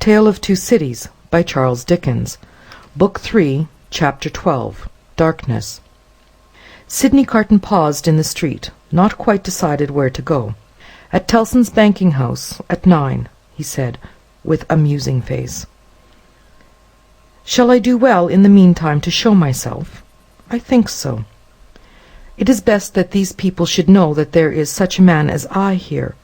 Tale of Two Cities, by Charles Dickens. Book 3, Chapter 12. Darkness. Sydney Carton paused in the street, not quite decided where to go. "At Tellson's banking house, at 9, he said, with a musing face. "Shall I do well in the meantime to show myself?" "I think so." "It is best that these people should know that there is such a man as I here.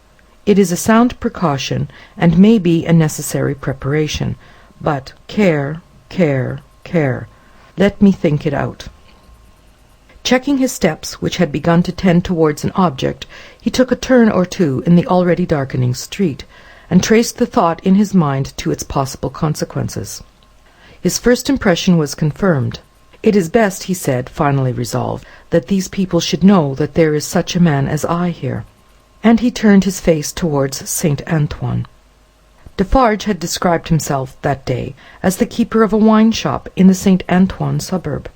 It is a sound precaution, and may be a necessary preparation. But care, care, care. Let me think it out." Checking his steps, which had begun to tend towards an object, he took a turn or two in the already darkening street, and traced the thought in his mind to its possible consequences. His first impression was confirmed. "It is best," he said, finally resolved, "that these people should know that there is such a man as I here." And he turned his face towards St. Antoine. Defarge had described himself that day as the keeper of a wine-shop in the St. Antoine suburb.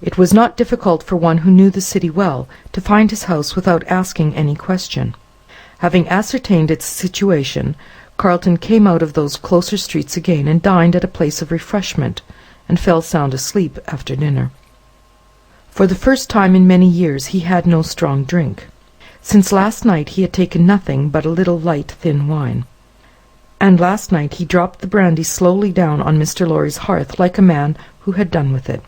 It was not difficult for one who knew the city well to find his house without asking any question. Having ascertained its situation, Carton came out of those closer streets again, and dined at a place of refreshment, and fell sound asleep after dinner. For the first time in many years he had no strong drink. Since last night he had taken nothing but a little light thin wine. And last night he dropped the brandy slowly down on Mr. Lorry's hearth like a man who had done with it.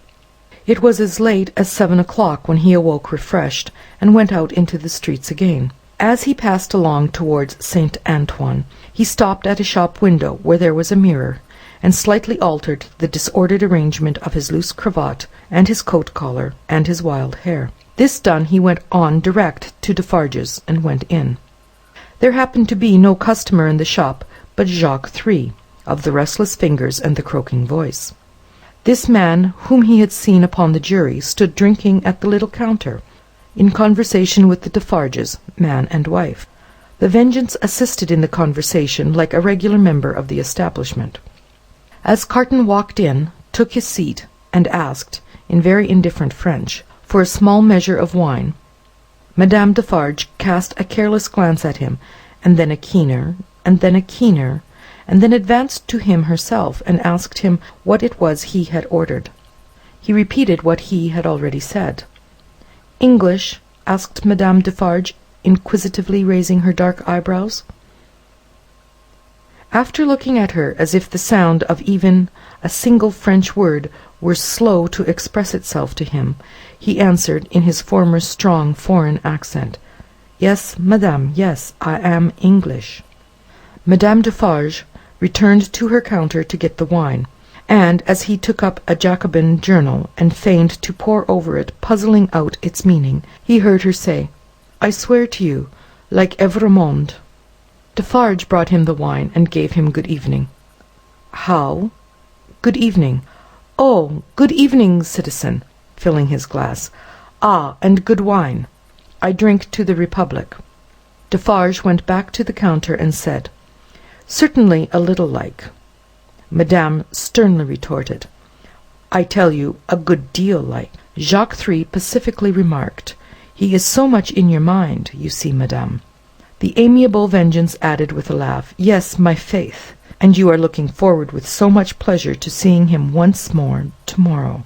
It was as late as 7 o'clock when he awoke refreshed, and went out into the streets again. As he passed along towards St. Antoine, he stopped at a shop window where there was a mirror, and slightly altered the disordered arrangement of his loose cravat, and his coat collar, and his wild hair. This done, he went on direct to Defarge's, and went in. There happened to be no customer in the shop but Jacques Three, of the restless fingers and the croaking voice. This man, whom he had seen upon the jury, stood drinking at the little counter, in conversation with the Defarges, man and wife. The Vengeance assisted in the conversation like a regular member of the establishment. As Carton walked in, took his seat, and asked, in very indifferent French, for a small measure of wine, Madame Defarge cast a careless glance at him, and then a keener, and then a keener, and then advanced to him herself, and asked him what it was he had ordered. He repeated what he had already said. "English?" asked Madame Defarge, inquisitively raising her dark eyebrows. After looking at her as if the sound of even a single French word were slow to express itself to him, he answered in his former strong foreign accent, "Yes, madame, yes, I am English." Madame Defarge returned to her counter to get the wine, and as he took up a Jacobin journal and feigned to pore over it, puzzling out its meaning, he heard her say, "I swear to you, like Evrémonde." Defarge brought him the wine, and gave him good evening. "How?" "Good evening." "Oh, good evening, citizen," filling his glass. "Ah, and good wine. I drink to the Republic." Defarge went back to the counter and said, "Certainly a little like." Madame sternly retorted, "I tell you, a good deal like." Jacques Three pacifically remarked, "He is so much in your mind, you see, madame." The amiable Vengeance added with a laugh, "Yes, my faith, and you are looking forward with so much pleasure to seeing him once more to-morrow."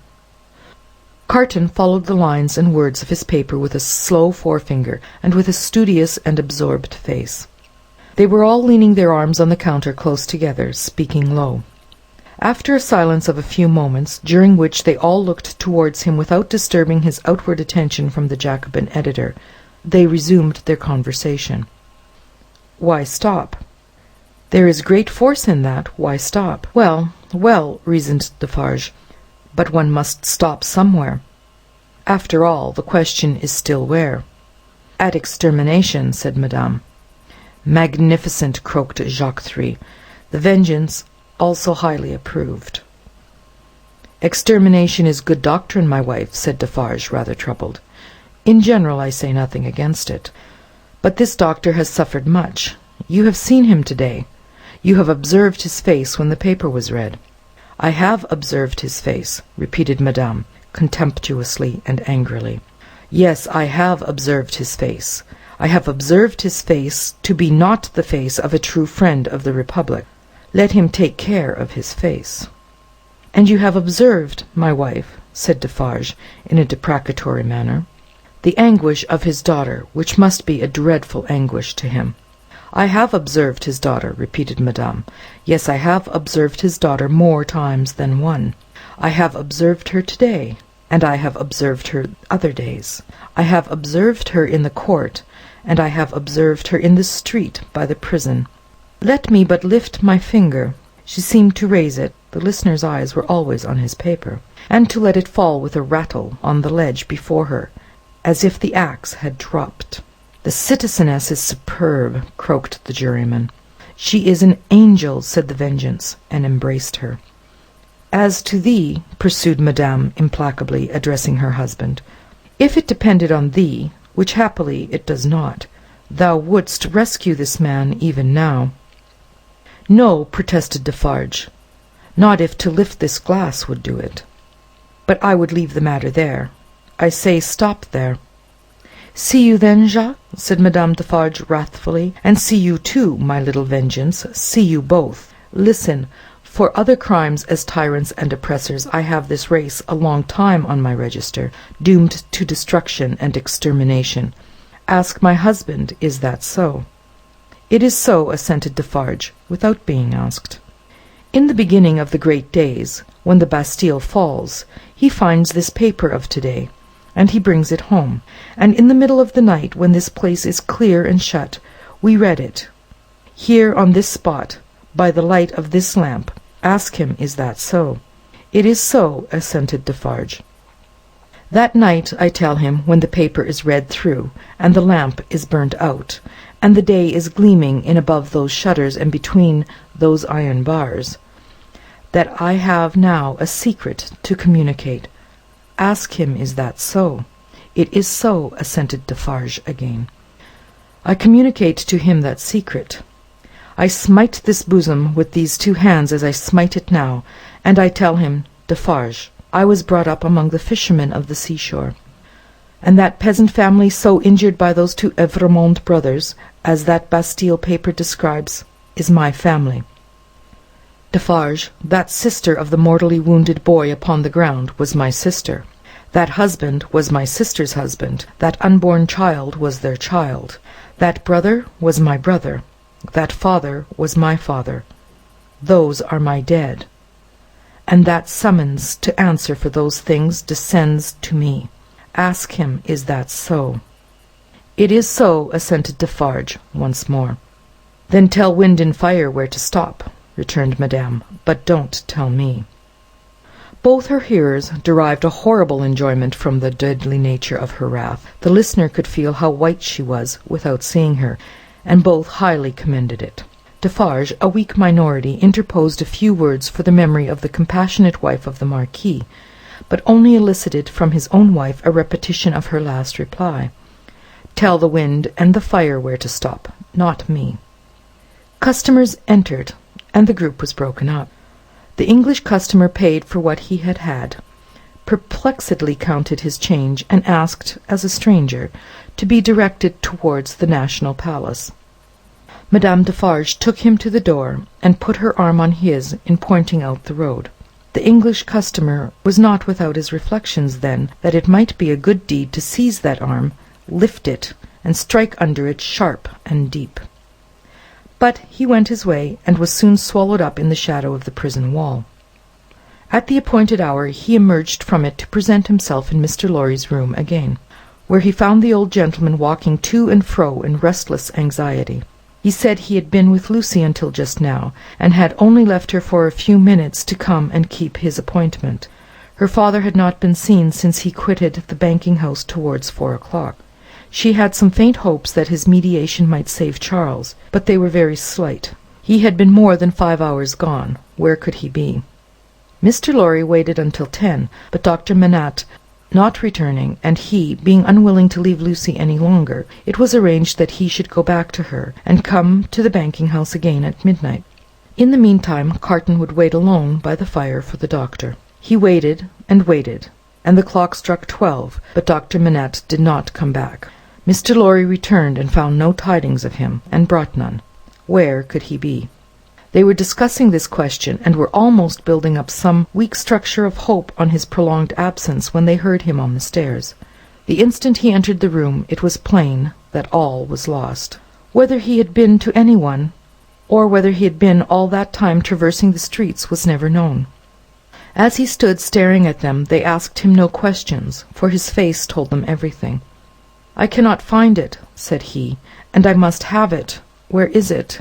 Carton followed the lines and words of his paper with a slow forefinger, and with a studious and absorbed face. They were all leaning their arms on the counter close together, speaking low. After a silence of a few moments, during which they all looked towards him without disturbing his outward attention from the Jacobin editor, they resumed their conversation. "Why stop?" "There is great force in that. Why stop?" "Well, well," reasoned Defarge, "but one must stop somewhere. After all, the question is still where." "At extermination," said Madame. "Magnificent," croaked Jacques Three. The Vengeance also highly approved. "Extermination is good doctrine, my wife," said Defarge, rather troubled. "In general, I say nothing against it. But this doctor has suffered much. You have seen him to-day. You have observed his face when the paper was read." "I have observed his face," repeated Madame, contemptuously and angrily. "Yes, I have observed his face. I have observed his face to be not the face of a true friend of the Republic. Let him take care of his face." "And you have observed, my wife," said Defarge, in a deprecatory manner, "the anguish of his daughter, which must be a dreadful anguish to him." "I have observed his daughter," repeated Madame. "Yes, I have observed his daughter more times than one. I have observed her to-day, and I have observed her other days. I have observed her in the court, and I have observed her in the street by the prison. Let me but lift my finger—" She seemed to raise it, the listener's eyes were always on his paper, and to let it fall with a rattle on the ledge before her, as if the axe had dropped. "The citizeness is superb," croaked the juryman. "She is an angel," said the Vengeance, and embraced her. "As to thee," pursued Madame implacably, addressing her husband, "if it depended on thee, which happily it does not, thou wouldst rescue this man even now." "No," protested Defarge, "not if to lift this glass would do it. But I would leave the matter there. I say, stop there." "See you then, Jacques?" said Madame Defarge wrathfully. "And see you too, my little Vengeance. See you both. Listen. For other crimes as tyrants and oppressors, I have this race a long time on my register, doomed to destruction and extermination. Ask my husband, is that so?" "It is so," assented Defarge, without being asked. "In the beginning of the great days, when the Bastille falls, he finds this paper of to-day, and he brings it home, and in the middle of the night, when this place is clear and shut, we read it. Here on this spot, by the light of this lamp. Ask him, is that so?" "It is so," assented Defarge. "That night, I tell him, when the paper is read through, and the lamp is burnt out, and the day is gleaming in above those shutters and between those iron bars, that I have now a secret to communicate. Ask him, is that so?" "It is so," assented Defarge again. "I communicate to him that secret. I smite this bosom with these two hands as I smite it now, and I tell him, Defarge, I was brought up among the fishermen of the seashore, and that peasant family so injured by those two Evrémonde brothers, as that Bastille paper describes, is my family. Defarge, that sister of the mortally wounded boy upon the ground, was my sister. That husband was my sister's husband. That unborn child was their child. That brother was my brother. That father was my father. Those are my dead. And that summons to answer for those things descends to me. Ask him, is that so?" "It is so," assented Defarge once more. "Then tell wind and fire where to stop," returned Madame, "but don't tell me." Both her hearers derived a horrible enjoyment from the deadly nature of her wrath. The listener could feel how white she was without seeing her, and both highly commended it. Defarge, a weak minority, interposed a few words for the memory of the compassionate wife of the Marquis, but only elicited from his own wife a repetition of her last reply. "Tell the wind and the fire where to stop, not me." Customers entered, and the group was broken up. The English customer paid for what he had had, perplexedly counted his change, and asked, as a stranger, to be directed towards the National Palace. Madame Defarge took him to the door, and put her arm on his in pointing out the road. The English customer was not without his reflections then that it might be a good deed to seize that arm, lift it, and strike under it sharp and deep. But he went his way, and was soon swallowed up in the shadow of the prison wall. At the appointed hour he emerged from it to present himself in Mr. Lorry's room again, where he found the old gentleman walking to and fro in restless anxiety. He said he had been with Lucy until just now, and had only left her for a few minutes to come and keep his appointment. Her father had not been seen since he quitted the banking-house towards 4 o'clock. She had some faint hopes that his mediation might save Charles, but they were very slight. He had been more than 5 hours gone. Where could he be? Mr. Lorry waited until 10, but Dr. Manette not returning, and he being unwilling to leave Lucy any longer, it was arranged that he should go back to her, and come to the banking-house again at midnight. In the meantime, Carton would wait alone by the fire for the doctor. He waited, and the clock struck 12, but Dr. Manette did not come back. Mr. Lorry returned, and found no tidings of him, and brought none. Where could he be? They were discussing this question, and were almost building up some weak structure of hope on his prolonged absence, when they heard him on the stairs. The instant he entered the room, it was plain that all was lost. Whether he had been to any one, or whether he had been all that time traversing the streets, was never known. As he stood staring at them, they asked him no questions, for his face told them everything. "I cannot find it," said he, "and I must have it. Where is it?"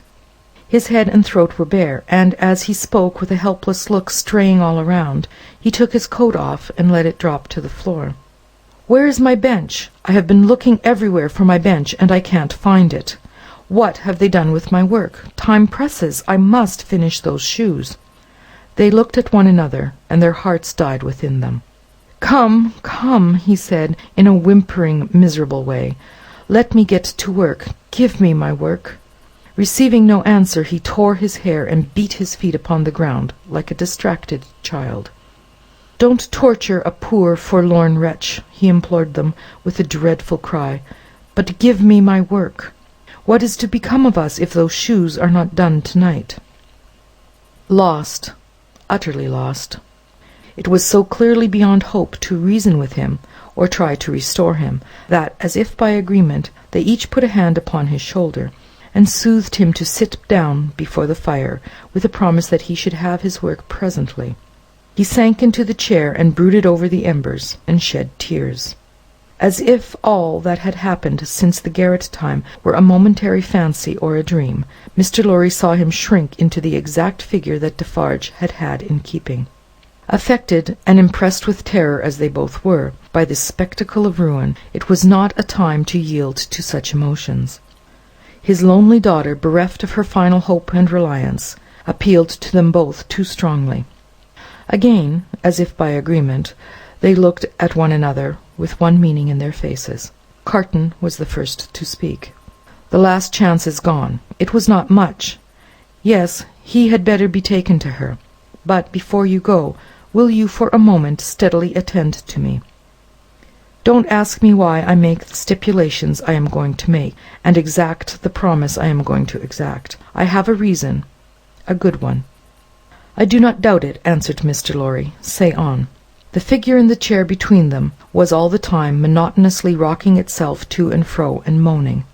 His head and throat were bare, and as he spoke, with a helpless look straying all around, he took his coat off and let it drop to the floor. "Where is my bench? I have been looking everywhere for my bench, and I can't find it. What have they done with my work? Time presses. I must finish those shoes." They looked at one another, and their hearts died within them. "Come, come," he said, in a whimpering, miserable way. "Let me get to work. Give me my work." Receiving no answer, he tore his hair and beat his feet upon the ground, like a distracted child. "Don't torture a poor, forlorn wretch," he implored them, with a dreadful cry, "but give me my work. What is to become of us if those shoes are not done to-night?" Lost, utterly lost. It was so clearly beyond hope to reason with him, or try to restore him, that, as if by agreement, they each put a hand upon his shoulder, and soothed him to sit down before the fire, with a promise that he should have his work presently. He sank into the chair and brooded over the embers, and shed tears. As if all that had happened since the garret time were a momentary fancy or a dream, Mr. Lorry saw him shrink into the exact figure that Defarge had had in keeping. Affected and impressed with terror as they both were, by this spectacle of ruin, it was not a time to yield to such emotions. His lonely daughter, bereft of her final hope and reliance, appealed to them both too strongly. Again, as if by agreement, they looked at one another, with one meaning in their faces. Carton was the first to speak. "The last chance is gone. It was not much. Yes, he had better be taken to her. But before you go, will you for a moment steadily attend to me? Don't ask me why I make the stipulations I am going to make, and exact the promise I am going to exact. I have a reason, a good one." "I do not doubt it," answered Mr. Lorry. "Say on." The figure in the chair between them was all the time monotonously rocking itself to and fro, and moaning.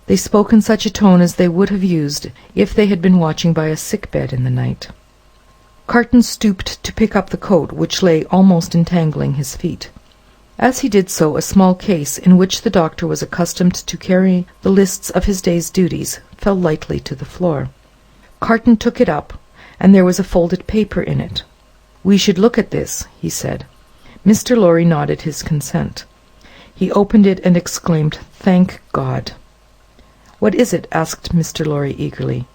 They spoke in such a tone as they would have used if they had been watching by a sick-bed in the night. Carton stooped to pick up the coat, which lay almost entangling his feet. As he did so, a small case, in which the doctor was accustomed to carry the lists of his day's duties, fell lightly to the floor. Carton took it up, and there was a folded paper in it. "We should look at this," he said. Mr. Lorry nodded his consent. He opened it and exclaimed, "Thank God!" "What is it?" asked Mr. Lorry eagerly.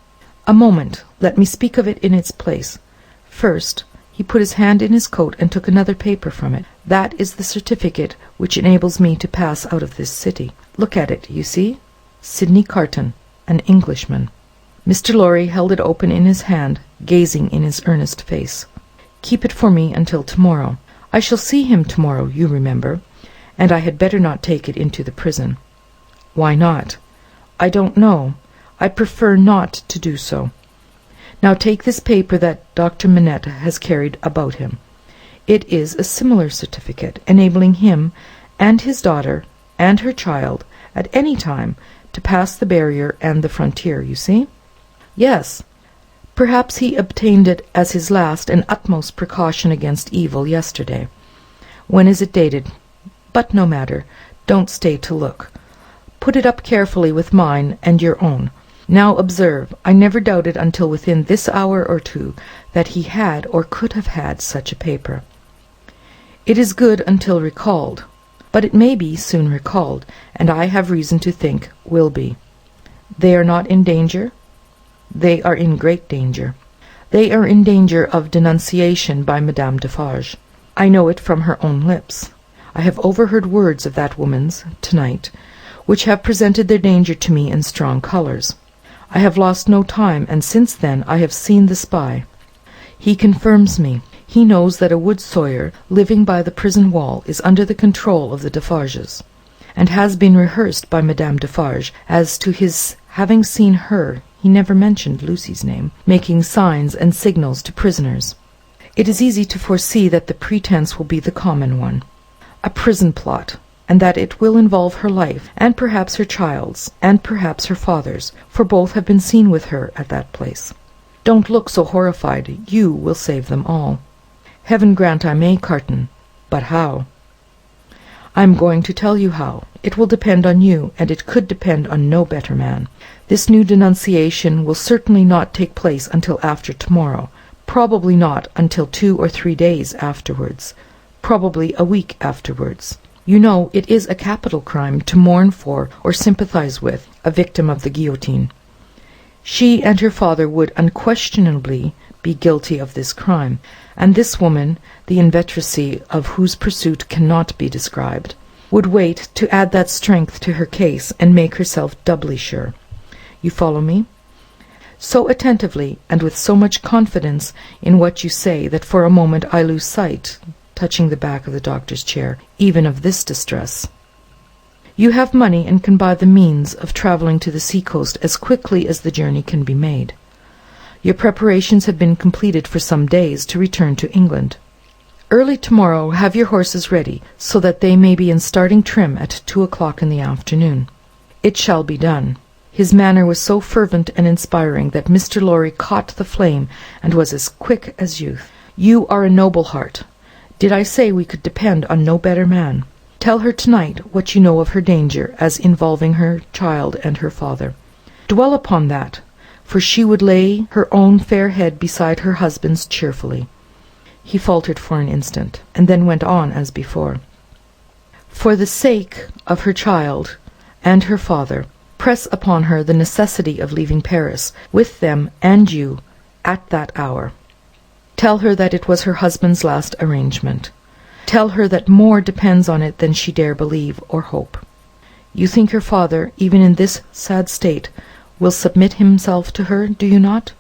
"A moment. Let me speak of it in its place. First," he put his hand in his coat and took another paper from it. "That is the certificate which enables me to pass out of this city. Look at it, you see? Sydney Carton, an Englishman." Mr. Lorry held it open in his hand, gazing in his earnest face. "Keep it for me until tomorrow. I shall see him tomorrow, you remember, and I had better not take it into the prison." "Why not?" "I don't know. I prefer not to do so. Now take this paper that Dr. Manette has carried about him. It is a similar certificate, enabling him and his daughter and her child at any time to pass the barrier and the frontier, you see?" "Yes. Perhaps he obtained it as his last and utmost precaution against evil yesterday. When is it dated? But no matter. Don't stay to look. Put it up carefully with mine and your own. Now observe, I never doubted until within this hour or two that he had or could have had such a paper. It is good until recalled, but it may be soon recalled, and I have reason to think will be. They are not in danger? They are in great danger. They are in danger of denunciation by Madame Defarge. I know it from her own lips. I have overheard words of that woman's, to-night, which have presented their danger to me in strong colours. I have lost no time, and since then I have seen the spy. He confirms me. He knows that a wood sawyer, living by the prison wall, is under the control of the Defarges, and has been rehearsed by Madame Defarge as to his having seen her, he never mentioned Lucy's name, making signs and signals to prisoners. It is easy to foresee that the pretence will be the common one, a prison plot, and that it will involve her life, and perhaps her child's, and perhaps her father's, for both have been seen with her at that place. Don't look so horrified. You will save them all. Heaven grant I may, Carton. But how? I am going to tell you how. It will depend on you, and it could depend on no better man. This new denunciation will certainly not take place until after tomorrow, probably not until 2 or 3 days afterwards, probably a week afterwards. You know, it is a capital crime to mourn for or sympathize with a victim of the guillotine. She and her father would unquestionably be guilty of this crime, and this woman, the inveteracy of whose pursuit cannot be described, would wait to add that strength to her case and make herself doubly sure. You follow me? So attentively, and with so much confidence in what you say, that for a moment I lose sight, touching the back of the doctor's chair, even of this distress. You have money and can buy the means of travelling to the sea-coast as quickly as the journey can be made. Your preparations have been completed for some days to return to England. Early tomorrow have your horses ready, so that they may be in starting trim at 2 o'clock in the afternoon. It shall be done. His manner was so fervent and inspiring that Mr. Lorry caught the flame and was as quick as youth. You are a noble heart. Did I say we could depend on no better man? Tell her tonight what you know of her danger as involving her child and her father. Dwell upon that, for she would lay her own fair head beside her husband's cheerfully. He faltered for an instant, and then went on as before. For the sake of her child and her father, press upon her the necessity of leaving Paris, with them and you, at that hour. Tell her that it was her husband's last arrangement. Tell her that more depends on it than she dare believe or hope. You think her father, even in this sad state, will submit himself to her, do you not?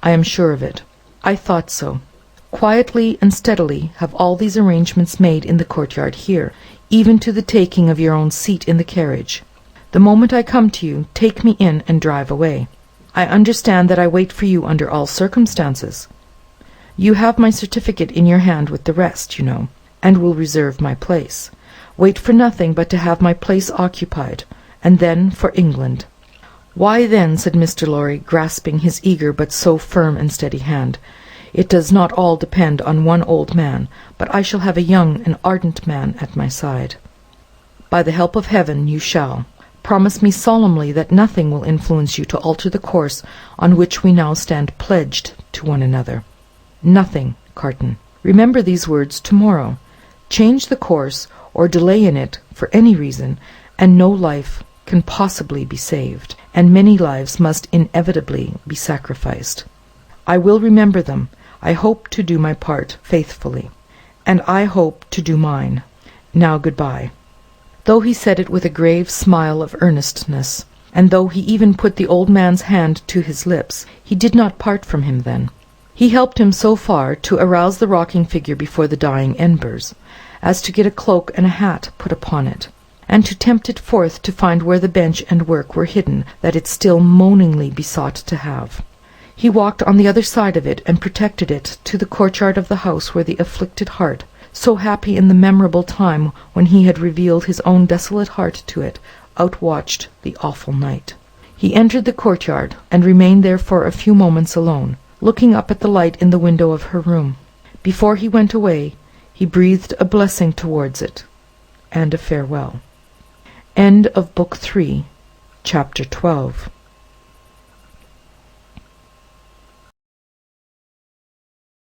I am sure of it. I thought so. Quietly and steadily have all these arrangements made in the courtyard here, even to the taking of your own seat in the carriage. The moment I come to you, take me in and drive away. I understand that I wait for you under all circumstances. You have my certificate in your hand with the rest, you know, and will reserve my place. Wait for nothing but to have my place occupied, and then for England. Why then, said Mr. Lorry, grasping his eager but so firm and steady hand, it does not all depend on one old man, but I shall have a young and ardent man at my side. By the help of heaven you shall. Promise me solemnly that nothing will influence you to alter the course on which we now stand pledged to one another. Nothing, Carton. Remember these words tomorrow. Change the course, or delay in it, for any reason, and no life can possibly be saved, and many lives must inevitably be sacrificed. I will remember them. I hope to do my part faithfully, and I hope to do mine. Now good-bye. Though he said it with a grave smile of earnestness, and though he even put the old man's hand to his lips, he did not part from him then. He helped him so far to arouse the rocking figure before the dying embers, as to get a cloak and a hat put upon it, and to tempt it forth to find where the bench and work were hidden that it still moaningly besought to have. He walked on the other side of it, and protected it to the courtyard of the house where the afflicted heart, so happy in the memorable time when he had revealed his own desolate heart to it, outwatched the awful night. He entered the courtyard, and remained there for a few moments alone, looking up at the light in the window of her room. Before he went away, he breathed a blessing towards it, and a farewell. End of Book 3, Chapter 12.